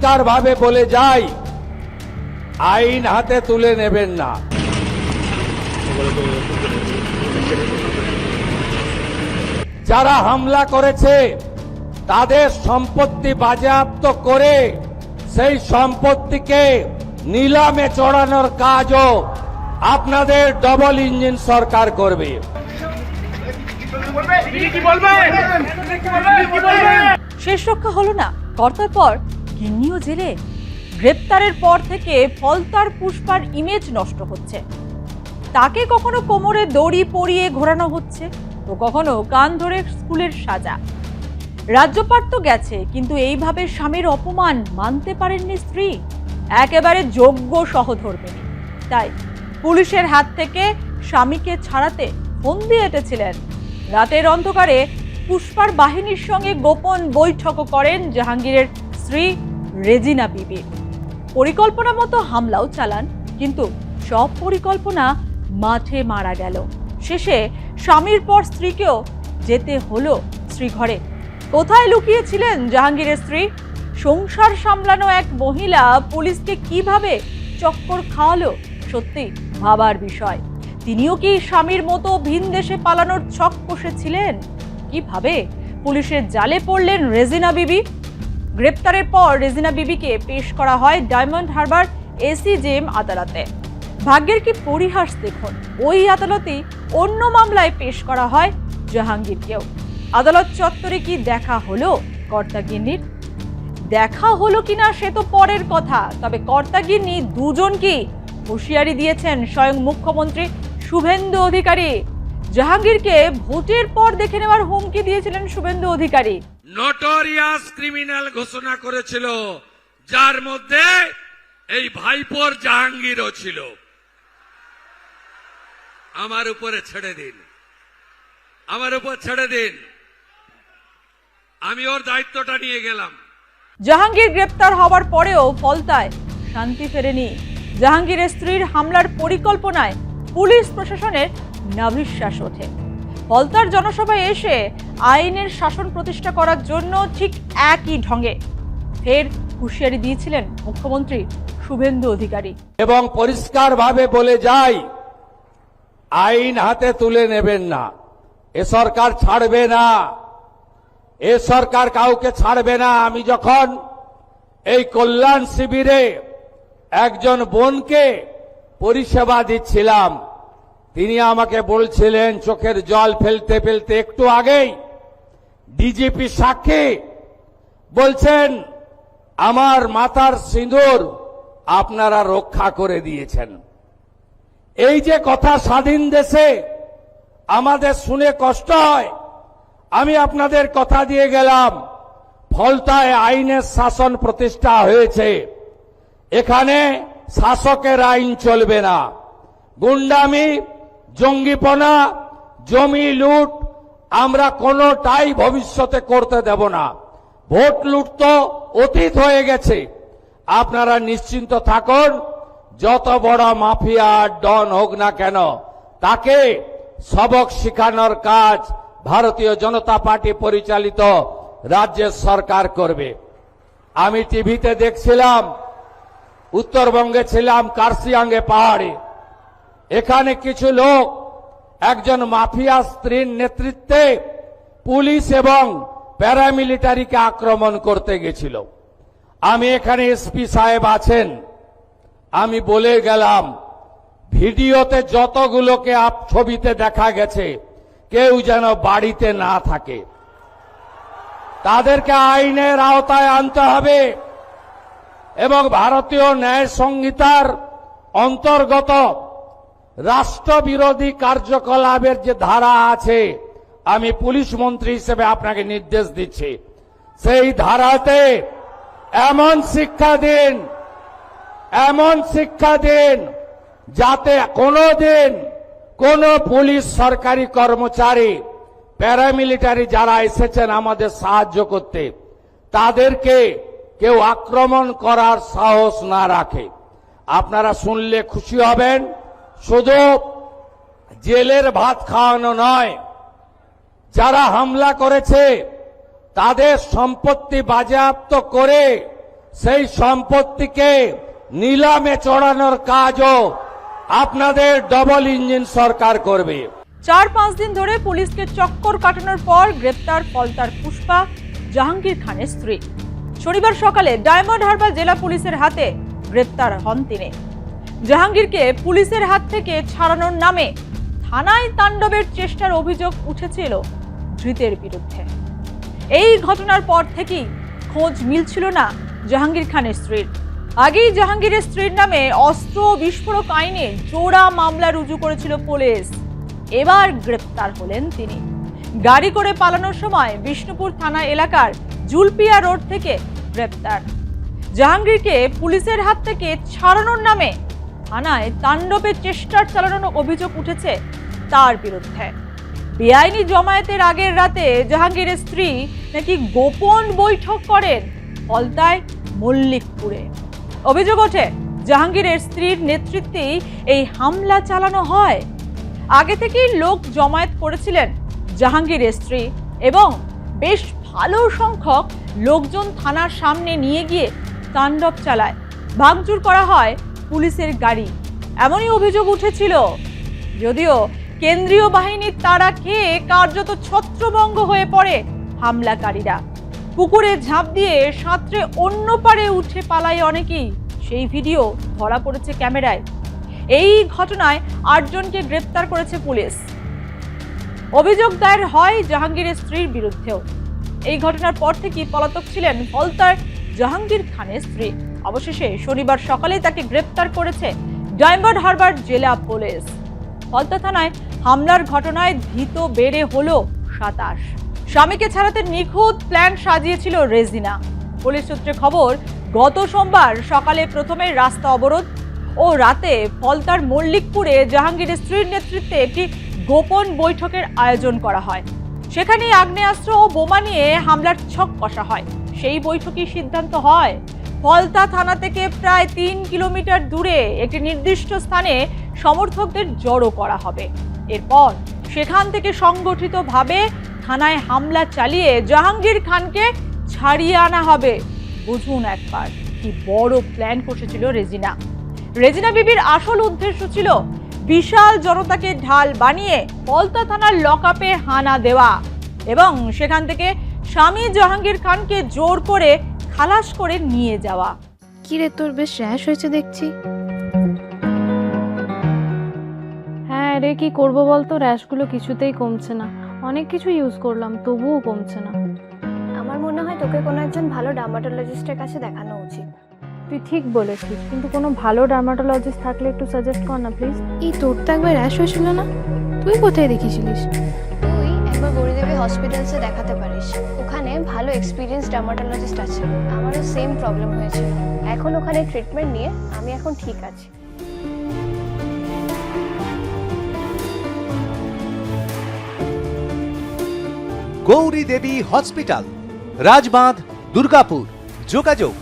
পরিষ্কারভাবে বলে যাই, আইন হাতে তুলে নেবেন না। যারা হামলা করেছে তাদের সম্পত্তি বাজেয়াপ্ত করে সেই সম্পত্তিকে নিলামে চড়ানোর কাজও আপনাদের ডবল ইঞ্জিন সরকার করবে। শেষ রক্ষা হলো না, কর্তার পর গিন্নিও জেলে। গ্রেপ্তারের পর থেকে ফলতার পুষ্পার ইমেজ নষ্ট হচ্ছে। তাকে কখনো কোমরে দড়ি পরিয়ে ঘোরানো হচ্ছে, তো কখনো কান ধরে স্কুলের সাজা। রাজ্যপাট তো গেছে, কিন্তু এইভাবে স্বামীর অপমান মানতে পারেননি স্ত্রী, একেবারে যোগ্য সহধর্মিণী। তাই পুলিশের হাত থেকে স্বামীকে ছাড়াতে ফোন দিয়ে এঁটেছিলেন। রাতের অন্ধকারে পুষ্পার বাহিনীর সঙ্গে গোপন বৈঠকও করেন জাহাঙ্গীরের স্ত্রী রেজিনা বিবি। পরিকল্পনা মতো হামলাও চালান, কিন্তু সব পরিকল্পনা মাঠে মারা গেল। শেষে স্বামীর পর স্ত্রীকেও যেতে হলো শ্রীঘরে। কোথায় লুকিয়েছিলেন জাহাঙ্গীরের স্ত্রী? সংসার সামলানো এক মহিলা পুলিশকে কিভাবে চক্কর খাওয়ালো, সত্যি ভাবার বিষয়। তিনিও কি স্বামীর মতো ভিন দেশে পালানোর ছক কষেছিলেন? কিভাবে পুলিশের জালে পড়লেন রেজিনা বিবি? গ্রেপ্তারের পর রেজিনা বিবিকে পেশ করা হয় ডায়মন্ড হারবার এসিজেএম আদালতে। ভাগ্যের কি পরিহাস দেখুন, ওই আদালতেই অন্য মামলায় পেশ করা হয় জাহাঙ্গীরকেও। আদালত চত্বরে কি দেখা হলো কর্তাগিন্নির? দেখা হলো কিনা সে তো পরের কথা, তবে কর্তাগিন্নি দুজনকেই হুঁশিয়ারি দিয়েছেন স্বয়ং মুখ্যমন্ত্রী শুভেন্দু অধিকারী। জাহাঙ্গীরকে ভোটের পর দেখে নেওয়ার হুমকি দিয়েছিলেন শুভেন্দু অধিকারী। নোটোরিয়াস ক্রিমিনাল ঘোষণা করেছিল, যার মধ্যে এই ভাইপোর জাহাঙ্গীরও ছিল। আমার উপরে ছেড়ে দিন, আমার উপর ছেড়ে দিন, আমি ওর দায়িত্বটা নিয়ে গেলাম। জাহাঙ্গীর গ্রেপ্তার হওয়ার পরেও ফলতায় শান্তি ফেরেনি। জাহাঙ্গীরের স্ত্রীর হামলার পরিকল্পনায় পুলিশ প্রশাসনের নাভিশ্বাস ওঠে। ফলতার জনসভায় এসে আইনের শাসন প্রতিষ্ঠা করার জন্য ঠিক একই ঢঙে ফের হুঁশিয়ারি দিয়েছিলেন মুখ্যমন্ত্রী শুভেন্দু অধিকারী। এবং পরিষ্কারভাবে বলে যাই, আইন হাতে তুলে নেবেন না। এ সরকার ছাড়বে না, এ সরকার কাউকে ছাড়বে না। আমি যখন এই কল্যাণ শিবিরে একজন বোনকে পরিষেবা দিচ্ছিলাম, তিনি আমাকে বলছিলেন চোখের জল ফেলতে ফেলতে, একটু আগেই ডিজিপি সাক্ষী বলছেন আমার মাথার সিঁদুর আপনারা রক্ষা করে দিয়েছেন। এই যে কথা স্বাধীন দেশে আমাদের শুনে কষ্ট হয়। আমি আপনাদের কথা দিয়ে গেলাম, ফলতায় আইনের শাসন প্রতিষ্ঠা হয়েছে। এখানে শাসকের আইন চলবে না। গুন্ডামি, জঙ্গিপনা, জমি লুট আমরা কোনোটাই ভবিষ্যতে করতে দেব না। ভোট লুট তো অতীত হয়ে গেছে। আপনারা নিশ্চিন্ত থাকুন, যত বড় মাফিয়া ডন হোক না কেন, তাকে সবক শেখানোর কাজ ভারতীয় জনতা পার্টি পরিচালিত রাজ্যের সরকার করবে। আমি টিভিতে দেখছিলাম, উত্তরবঙ্গে ছিলাম, কার্শিয়াঙ্গে পাহাড়ে। এখানে কিছু লোক একজন মাফিয়া স্ত্রীর নেতৃত্বে পুলিশ এবং প্যারামিলিটারিকে আক্রমণ করতে গেছিল। আমি এখানে এসপি সাহেব আছেন, আমি বলে গেলাম, ভিডিওতে যতগুলোকে ছবিতে দেখা গেছে কেউ যেন বাড়িতে না থাকে। তাদেরকে আইনের আওতায় আনতে হবে এবং ভারতীয় ন্যায় সংহিতার অন্তর্গত রাষ্ট্রবিরোধী কার্যকলাপের যে ধারা আছে, আমি পুলিশ মন্ত্রী হিসেবে আপনাকে নির্দেশ দিচ্ছি, সেই ধারাতে এমন শিক্ষা দিন যাতে কোনোদিন কোন পুলিশ সরকারি কর্মচারী, প্যারামিলিটারি যারা এসেছেন আমাদের সাহায্য করতে, তাদেরকে কেউ আক্রমণ করার সাহস না রাখে। আপনারা শুনলে খুশি হবেন, শুধু জেলের ভাত খাওয়ানো নয়, যারা হামলা করেছে তাদের সম্পত্তি বাজেয়াপ্ত করে সেই সম্পত্তিকে নিলামে চড়ানোর কাজও আপনাদের ডবল ইঞ্জিন সরকার করবে। 4-5 দিন ধরে পুলিশকে চক্কর কাটানোর পর গ্রেপ্তার ফলতার পুষ্পা, জাহাঙ্গীর খানের স্ত্রী। শনিবার সকালে ডায়মন্ড হারবার জেলা পুলিশের হাতে গ্রেপ্তার হন তিনি। জাহাঙ্গীরকে পুলিশের হাত থেকে ছাড়ানোর নামে থানায় তাণ্ডবের চেষ্টার অভিযোগ উঠেছিল ধৃতের বিরুদ্ধে। এই ঘটনার পর থেকেই খোঁজ মিলছিল না জাহাঙ্গীর খানের স্ত্রীর। আগেই জাহাঙ্গীরের স্ত্রীর নামে অস্ত্র বিস্ফোরক আইনে জোড়া মামলা রুজু করেছিল পুলিশ। এবার গ্রেপ্তার হলেন তিনি। গাড়ি করে পালানোর সময় বিষ্ণুপুর থানা এলাকার জুলপিয়া রোড থেকে গ্রেপ্তার। জাহাঙ্গীরকে পুলিশের হাত থেকে ছাড়ানোর নামে থানায় তাণ্ডবের চেষ্টা চালানোর অভিযোগ উঠেছে তার বিরুদ্ধে। বেআইনি জমায়েতের আগের রাতে জাহাঙ্গীরের স্ত্রী নাকি গোপন বৈঠক করেন ফলতায় মল্লিকপুরে। অভিযোগ ওঠে জাহাঙ্গীরের স্ত্রীর নেতৃত্বেই এই হামলা চালানো হয়। আগে থেকেই লোক জমায়েত করেছিলেন জাহাঙ্গীরের স্ত্রী এবং বেশ ভালো সংখ্যক লোকজন থানার সামনে নিয়ে গিয়ে তাণ্ডব চালায়, ভাঙচুর করা হয় পুলিশের গাড়ি, এমনই অভিযোগ উঠেছিল। যদিও কেন্দ্রীয় বাহিনীর তাড়া খেয়ে কার্যত ছত্রভঙ্গ হয়ে পড়ে হামলাকারীরা। পুকুরে ঝাঁপ দিয়ে সাঁতরে অন্য পারে উঠে পালায় অনেকেই, সেই ভিডিও ধরা পড়েছে ক্যামেরায়। এই ঘটনায় 8 জনকে গ্রেপ্তার করেছে পুলিশ। অভিযোগ দায়ের হয় জাহাঙ্গীরের স্ত্রীর বিরুদ্ধেও। এই ঘটনার পর থেকেই পলাতক ছিলেন ফলতার জাহাঙ্গীর খানের স্ত্রী। অবশেষে শনিবার সকালে তাকে গ্রেপ্তার করেছে ডায়মন্ড হারবার জেলা পুলিশ। ফলতা থানায় হামলার ঘটনায় ধৃত বেড়ে হলো 27। স্বামীকে ছাড়াতে নিখুঁত প্ল্যান সাজিয়েছিল রেজিনা। পুলিশ সূত্রে খবর, গত সোমবার সকালে প্রথমে রাস্তা অবরোধ ও রাতে ফলতার মল্লিকপুরে জাহাঙ্গীরের স্ত্রীর নেতৃত্বে একটি গোপন বৈঠকের আয়োজন করা হয়। সেখানে আগ্নেয়াস্ত্র ও বোমা নিয়ে হামলার ছক কষা হয়। সেই বৈঠকেই সিদ্ধান্ত হয় ফলতা থানা থেকে প্রায় 3 কিলোমিটার দূরে একটি নির্দিষ্ট স্থানে সমর্থকদের জড়ো করা হবে। এরপর সেখান থেকে সংগঠিতভাবে থানায় হামলা চালিয়ে জাহাঙ্গীর খানকে ছাড়িয়ে আনা হবে। বুঝুন একবার কি বড় প্ল্যান করেছিল রেজিনা। রেজিনা বিবির আসল উদ্দেশ্য ছিল বিশাল জনতাকে ঢাল বানিয়ে ফলতা থানার লকআপে হানা দেওয়া এবং সেখান থেকে স্বামী জাহাঙ্গীর খানকে জোর করে খালাস করে নিয়ে যাওয়া। কি রে, তোর বেশ র্যাশ হয়েছে দেখছি। হ্যাঁ রে, কি করবো বলতো, র্যাশগুলো কিছুতেই কমছে না। অনেক কিছু ইউজ করলাম তবুও কমছে না। আমার মনে হয় তোকে কোনো একজন ভালো ডার্মাটোলজিস্টের কাছে দেখানো উচিত। তুই ঠিক বলেছিস, কিন্তু কোনো ভালো ডার্মাটোলজিস্ট থাকলে একটু সাজেস্ট কর না প্লিজ। এই তোর তো একবার র্যাশ হয়েছিল না, তুই কোথায় দেখিয়েছিলিস? তুই একবার গৌরীদেবী হসপিটালসে দেখাতে পারিস, ওখানে ভালো এক্সপিরিয়েন্স ডার্মাটোলজিস্ট আছে। আমারও সেম প্রবলেম হয়েছিল, এখন ওখানে ট্রিটমেন্ট নিয়ে আমি এখন ঠিক আছি। গৌরী দেবী হসপিটাল, রাজবাঁধ, দুর্গাপুর। যোগাযোগ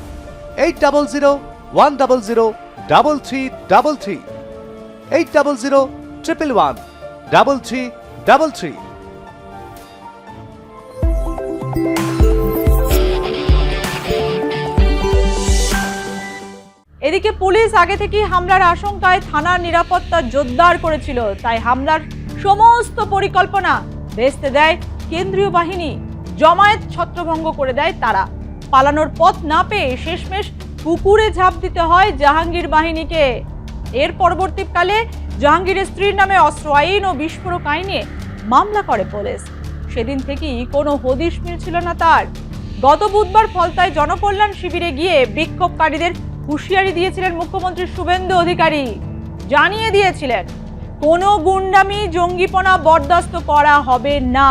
8001003333, 8001113333। এদিকে পুলিশ আগে থেকেই হামলার আশঙ্কায় থানার নিরাপত্তা জোরদার করেছিল, তাই হামলার সমস্ত পরিকল্পনা ভেস্তে দেয় কেন্দ্রীয় বাহিনী। জমায়েত ছত্রভঙ্গ করে দেয় তারা। পালানোর পথ না পেয়ে শেষমেশ পুকুরে ঝাঁপ দিতে হয় জাহাঙ্গীর বাহিনীকে। এর পরবর্তীকালে জাহাঙ্গীরের স্ত্রীর নামে অস্ত্র আইন ও বিস্ফোরক আইনে মামলা করে পুলিশ। সেদিন থেকেই কোনো হদিশ মিলছিল না তার। গত বুধবার ফলতায় জনকল্যাণ শিবিরে গিয়ে বিক্ষোভকারীদের হুঁশিয়ারি দিয়েছিলেন মুখ্যমন্ত্রী শুভেন্দু অধিকারী। জানিয়ে দিয়েছিলেন কোনো গুন্ডামি জঙ্গিপনা বরদাস্ত করা হবে না।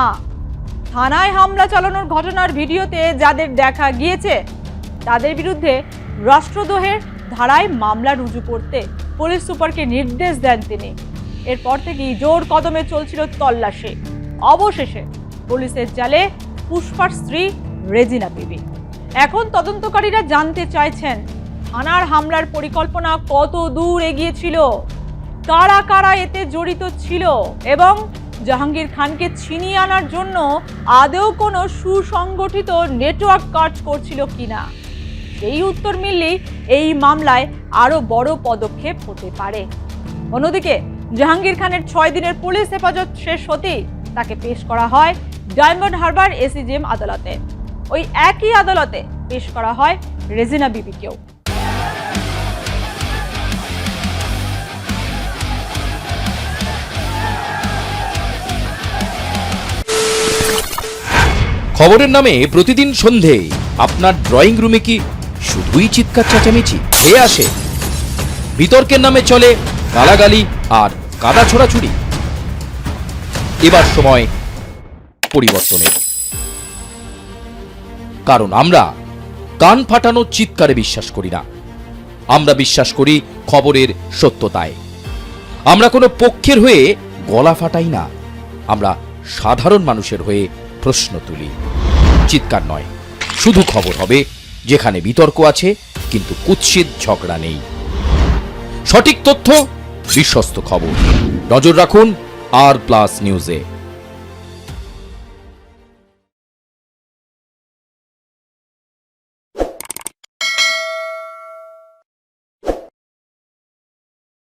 থানায় হামলা চালানোর ঘটনার ভিডিওতে যাদের দেখা গিয়েছে তাদের বিরুদ্ধে রাষ্ট্রদ্রোহের ধারায় মামলা রুজু করতে পুলিশ সুপারকে নির্দেশ দেন তিনি। এরপর থেকেই জোর কদমে চলছিল তল্লাশি। অবশেষে পুলিশের জালে পুষ্পার স্ত্রী রেজিনা বিবি। এখন তদন্তকারীরা জানতে চাইছেন থানার হামলার পরিকল্পনা কত দূর এগিয়েছিল, কারা কারা এতে জড়িত ছিল এবং জাহাঙ্গীর খানকে ছিনিয়ে আনার জন্য আদৌ কোনো সুসংগঠিত নেটওয়ার্ক কাজ করছিল কিনা। এই উত্তর মিললেই এই মামলায় আরো বড় পদক্ষেপ হতে পারে। অন্যদিকে জাহাঙ্গীর খানের 6 দিনের পুলিশ হেফাজত শেষ হতেই তাকে পেশ করা হয় ডায়মন্ড হারবার এসিজিএম আদালতে। ওই একই আদালতে পেশ করা হয় রেজিনা বিবিকেও। খবরের নামে প্রতিদিন সন্ধে আপনার ড্রয়িং রুমে কি শুধুই চিৎকার চেঁচামেচি খেয়ে আসে? বিতর্কের নামে চলে গালাগালি আর কাদা ছোড়াছুড়ি। এবার সময় পরিবর্তনের, কারণ আমরা কান ফাটানো চিৎকারে বিশ্বাস করি না। আমরা বিশ্বাস করি খবরের সত্যতায়। আমরা কোনো পক্ষের হয়ে গলা ফাটাই না, আমরা সাধারণ মানুষের হয়ে প্রশ্ন তুলি। চিৎকার নয়, শুধু খবর হবে যেখানে বিতর্ক আছে কিন্তু কুৎসিত ঝগড়া নেই। সঠিক তথ্য, বিশ্বস্ত খবর। নজর রাখুন আর প্লাস নিউজে।